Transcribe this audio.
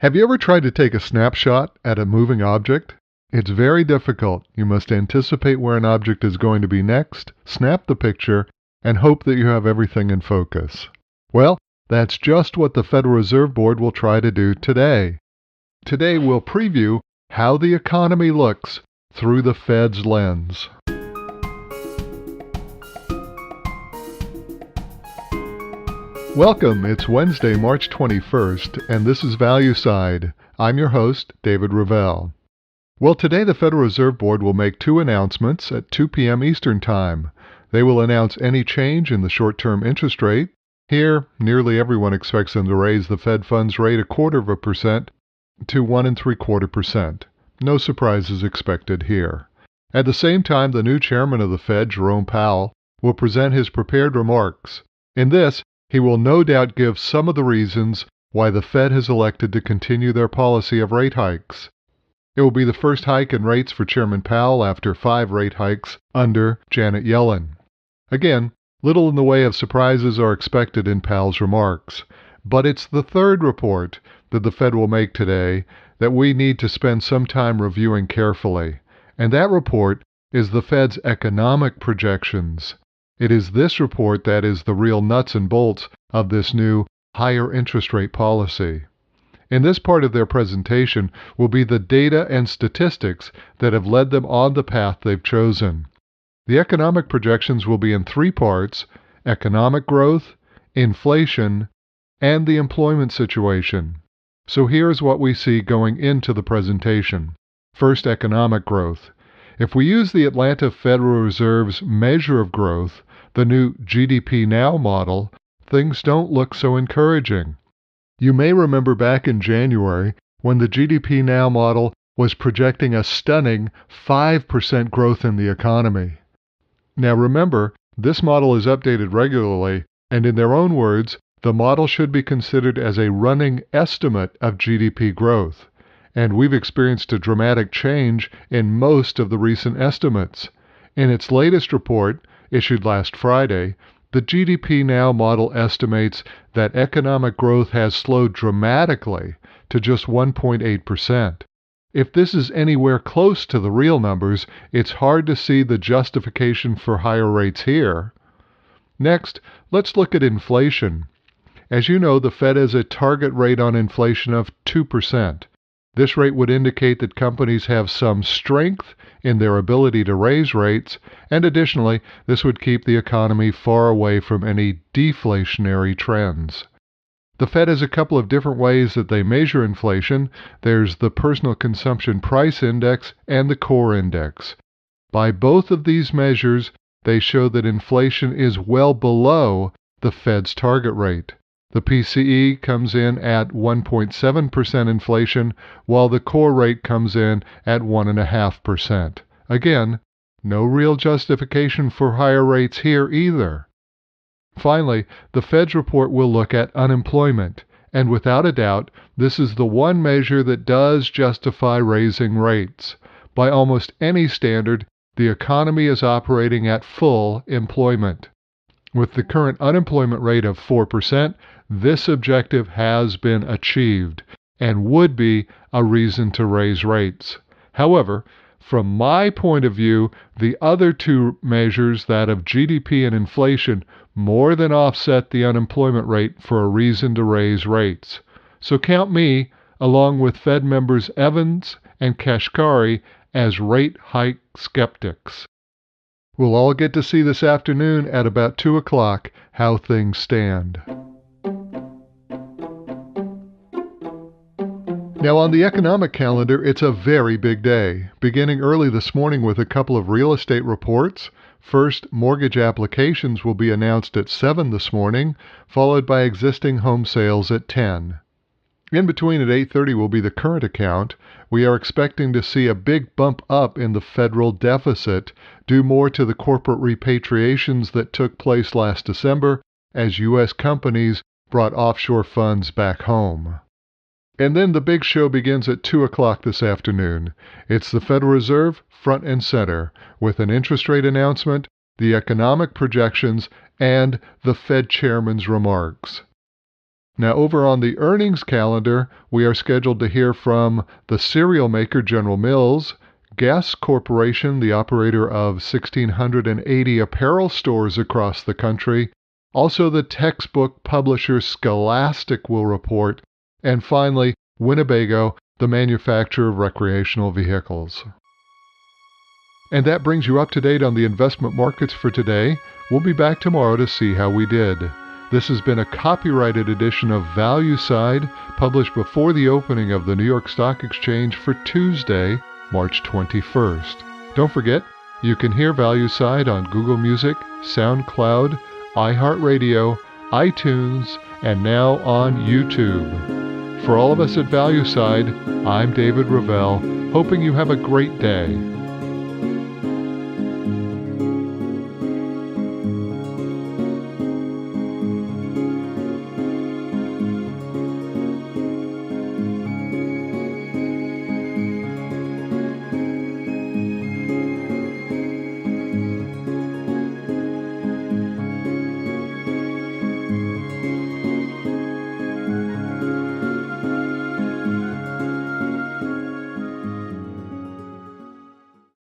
Have you ever tried to take a snapshot at a moving object? It's very difficult. You must anticipate where an object is going to be next, snap the picture, and hope that you have everything in focus. Well, that's just what the Federal Reserve Board will try to do today. Today we'll preview how the economy looks through the Fed's lens. Welcome, it's Wednesday, March 21st, and this is Value Side. I'm your host, David Ravel. Well, today the Federal Reserve Board will make two announcements at 2 p.m. Eastern Time. They will announce any change in the short-term interest rate. Here, nearly everyone expects them to raise the Fed funds rate 0.25% to 1.75%. No surprises expected here. At the same time, the new chairman of the Fed, Jerome Powell, will present his prepared remarks. In this, he will no doubt give some of the reasons why the Fed has elected to continue their policy of rate hikes. It will be the first hike in rates for Chairman Powell after 5 rate hikes under Janet Yellen. Again, little in the way of surprises are expected in Powell's remarks, but it's the third report that the Fed will make today that we need to spend some time reviewing carefully, and that report is the Fed's economic projections. It is this report that is the real nuts and bolts of this new higher interest rate policy. In this part of their presentation will be the data and statistics that have led them on the path they've chosen. The economic projections will be in 3 parts: economic growth, inflation, and the employment situation. So here's what we see going into the presentation. First, economic growth. If we use the Atlanta Federal Reserve's measure of growth, the new GDP Now model, things don't look so encouraging. You may remember back in January when the GDP Now model was projecting a stunning 5% growth in the economy. Now remember, this model is updated regularly, and in their own words, the model should be considered as a running estimate of GDP growth. And we've experienced a dramatic change in most of the recent estimates. In its latest report, issued last Friday, the GDP Now model estimates that economic growth has slowed dramatically to just 1.8%. If this is anywhere close to the real numbers, it's hard to see the justification for higher rates here. Next, let's look at inflation. As you know, the Fed has a target rate on inflation of 2%. This rate would indicate that companies have some strength in their ability to raise rates, and additionally, this would keep the economy far away from any deflationary trends. The Fed has a couple of different ways that they measure inflation. There's the Personal Consumption Price Index and the Core Index. By both of these measures, they show that inflation is well below the Fed's target rate. The PCE comes in at 1.7% inflation, while the core rate comes in at 1.5%. Again, no real justification for higher rates here either. Finally, the Fed's report will look at unemployment, and without a doubt, this is the one measure that does justify raising rates. By almost any standard, the economy is operating at full employment. With the current unemployment rate of 4%, this objective has been achieved and would be a reason to raise rates. However, from my point of view, the other two measures, that of GDP and inflation, more than offset the unemployment rate for a reason to raise rates. So count me, along with Fed members Evans and Kashkari, as rate hike skeptics. We'll all get to see this afternoon at about 2 o'clock how things stand. Now on the economic calendar, it's a very big day, beginning early this morning with a couple of real estate reports. First, mortgage applications will be announced at 7 this morning, followed by existing home sales at 10. In between at 8:30 will be the current account. We are expecting to see a big bump up in the federal deficit, due more to the corporate repatriations that took place last December as U.S. companies brought offshore funds back home. And then the big show begins at 2 o'clock this afternoon. It's the Federal Reserve front and center, with an interest rate announcement, the economic projections, and the Fed chairman's remarks. Now, over on the earnings calendar, we are scheduled to hear from the cereal maker General Mills, Guess Corporation, the operator of 1,680 apparel stores across the country. Also, the textbook publisher Scholastic will report. And finally, Winnebago, the manufacturer of recreational vehicles. And that brings you up to date on the investment markets for today. We'll be back tomorrow to see how we did. This has been a copyrighted edition of Value Side, published before the opening of the New York Stock Exchange for Tuesday, March 21st. Don't forget, you can hear Value Side on Google Music, SoundCloud, iHeartRadio, iTunes, and now on YouTube. For all of us at Value Side, I'm David Ravel, hoping you have a great day.